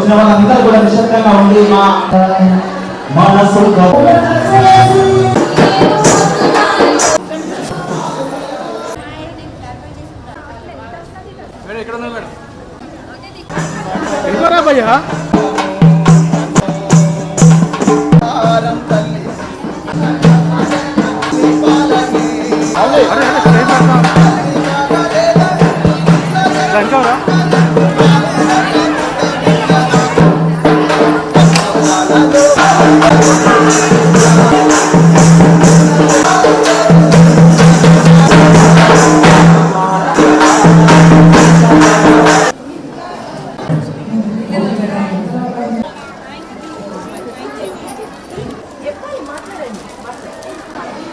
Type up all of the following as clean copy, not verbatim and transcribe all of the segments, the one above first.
వచ్చిన వాళ్ళందరూ కూడా నిశ్శబ్దంగా ఉండి మా మనసు भैया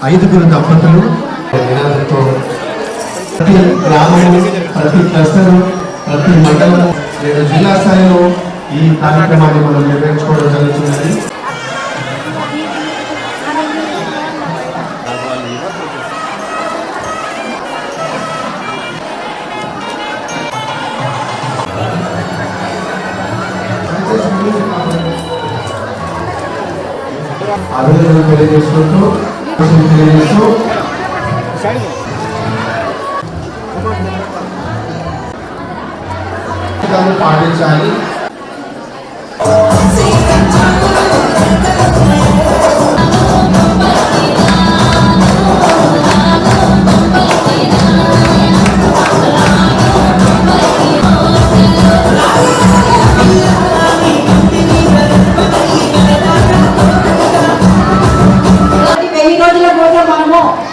ఐదుగురు దంపతులు నినాదంతో ప్రతి గ్రామము, ప్రతి క్లస్టరు, ప్రతి మండలము, లేదా జిల్లా స్థాయిలో ఈ కార్యక్రమాన్ని మనం నిర్వహించుకోవడం జరుగుతున్నది. అభినందనలు తెలియజేసుకుంటూ పాటించాలి.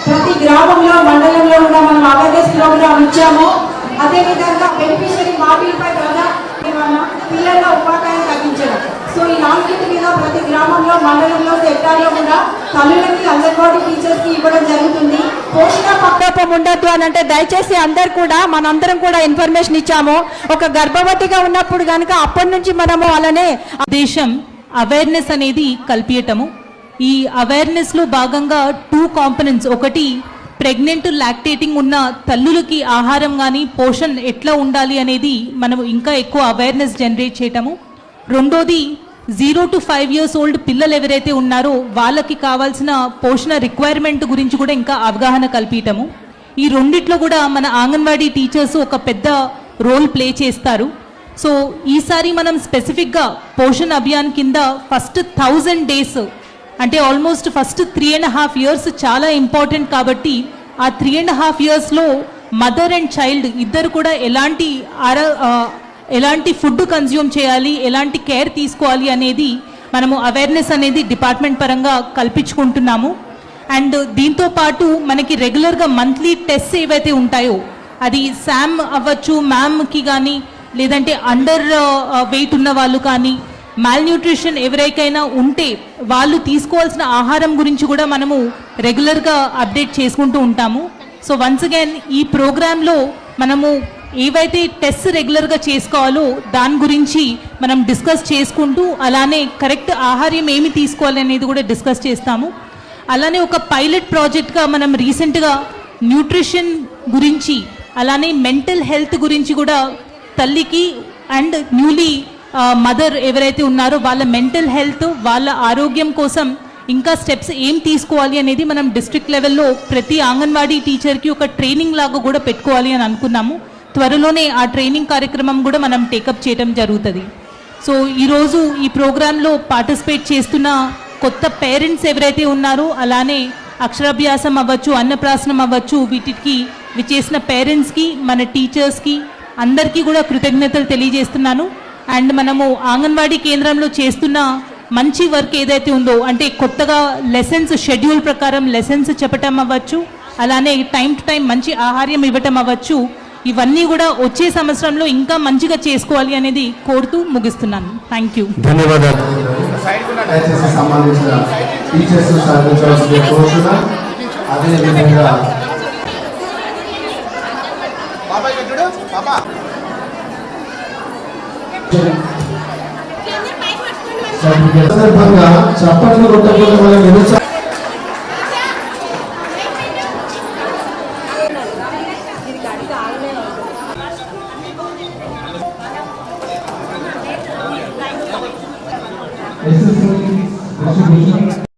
ప్రతి గ్రామంలో మండలంలో కూడా మనం అవేర్నెస్ ప్రోగ్రామ్ ఇచ్చాము. అదేవిధంగా బెనిఫిషియరీ మార్పిడిపై పిల్లల ఉపాధ్యాయులు తగ్గించడం. సో ఈ నాలుగింటి మీద ప్రతి గ్రామంలో మండలంలో సెక్టార్లో కూడా తల్లులకి అంగన్వాడీ టీచర్స్ కి ఇవ్వడం జరుగుతుంది. పోషణ పక్షపాతం ఉండద్దు అని అంటే దయచేసి అందరు కూడా మనందరం కూడా ఇన్ఫర్మేషన్ ఇచ్చాము. ఒక గర్భవతిగా ఉన్నప్పుడు కనుక అప్పటి నుంచి మనము అలానే దేశం అవేర్నెస్ అనేది కల్పించటము. ఈ అవేర్నెస్ లో భాగంగా 2 కాంపోనెంట్స్, ఒకటి ప్రెగ్నెంట్ లాక్టేటింగ్ ఉన్న తల్లులకి ఆహారం కానీ పోషణ ఎట్లా ఉండాలి అనేది మనం ఇంకా ఎక్కువ అవేర్నెస్ జనరేట్ చేయటము. రెండోది 0 to 5 years old పిల్లలు ఎవరైతే ఉన్నారో వాళ్ళకి కావాల్సిన పోషణ రిక్వైర్మెంట్ గురించి కూడా ఇంకా అవగాహన కల్పించటము. ఈ రెండిట్లో కూడా మన అంగన్వాడీ టీచర్స్ ఒక పెద్ద రోల్ ప్లే చేస్తారు. సో ఈసారి మనం స్పెసిఫిక్గా పోషణ అభియాన్ కింద ఫస్ట్ 1000 days అంటే ఆల్మోస్ట్ ఫస్ట్ 3.5 years చాలా ఇంపార్టెంట్. కాబట్టి ఆ 3.5 yearsలో మదర్ అండ్ చైల్డ్ ఇద్దరు కూడా ఎలాంటి ఫుడ్ కన్జ్యూమ్ చేయాలి, ఎలాంటి కేర్ తీసుకోవాలి అనేది మనము అవేర్నెస్ అనేది డిపార్ట్మెంట్ పరంగా కల్పించుకుంటున్నాము. అండ్ దీంతో పాటు మనకి రెగ్యులర్గా మంత్లీ టెస్ట్ ఏవైతే ఉంటాయో అది శామ్ అవ్వచ్చు, మ్యామ్కి కానీ లేదంటే అండర్ వెయిట్ ఉన్న వాళ్ళు కానీ మాల్ న్యూట్రిషన్ ఎవరికైనా ఉంటే వాళ్ళు తీసుకోవాల్సిన ఆహారం గురించి కూడా మనము రెగ్యులర్గా అప్డేట్ చేసుకుంటూ ఉంటాము. సో వన్స్ అగైన్ ఈ ప్రోగ్రాంలో మనము ఏవైతే టెస్ట్ రెగ్యులర్గా చేసుకోవాలో దాని గురించి మనం డిస్కస్ చేసుకుంటూ అలానే కరెక్ట్ ఆహారం ఏమి తీసుకోవాలి అనేది కూడా డిస్కస్ చేస్తాము. అలానే ఒక పైలట్ ప్రాజెక్ట్గా మనం రీసెంట్గా న్యూట్రిషన్ గురించి అలానే మెంటల్ హెల్త్ గురించి కూడా తల్లికి అండ్ న్యూలీ మదర్ ఎవరైతే ఉన్నారో వాళ్ళ మెంటల్ హెల్త్, వాళ్ళ ఆరోగ్యం కోసం ఇంకా స్టెప్స్ ఏం తీసుకోవాలి అనేది మనం డిస్ట్రిక్ట్ లెవెల్లో ప్రతి అంగన్వాడీ టీచర్కి ఒక ట్రైనింగ్ లాగా కూడా పెట్టుకోవాలి అని అనుకున్నాము. త్వరలోనే ఆ ట్రైనింగ్ కార్యక్రమం కూడా మనం టేకప్ చేయడం జరుగుతుంది. సో ఈరోజు ఈ ప్రోగ్రాంలో పార్టిసిపేట్ చేస్తున్న కొత్త పేరెంట్స్ ఎవరైతే ఉన్నారో అలానే అక్షరాభ్యాసం అవ్వచ్చు, అన్నప్రాసనం అవ్వచ్చు, వీటికి విచ్చేసిన పేరెంట్స్కి, మన టీచర్స్కి అందరికీ కూడా కృతజ్ఞతలు తెలియజేస్తున్నాను. అండ్ మనము అంగన్వాడీ కేంద్రంలో చేస్తున్న మంచి వర్క్ ఏదైతే ఉందో అంటే కొత్తగా లెసన్స్ షెడ్యూల్ ప్రకారం లెసన్స్ చెప్పటం అవ్వచ్చు, అలానే టైం టు టైం మంచి ఆహారం ఇవ్వటం అవ్వచ్చు, ఇవన్నీ కూడా వచ్చే సంవత్సరంలో ఇంకా మంచిగా చేసుకోవాలి అనేది కోరుతూ ముగిస్తున్నాను. Thank you. ధన్యవాదాలు. సందర్భంగా చప్పట్లు కొట్టకుండా మనం నిరుత్సాహం SSLC distribution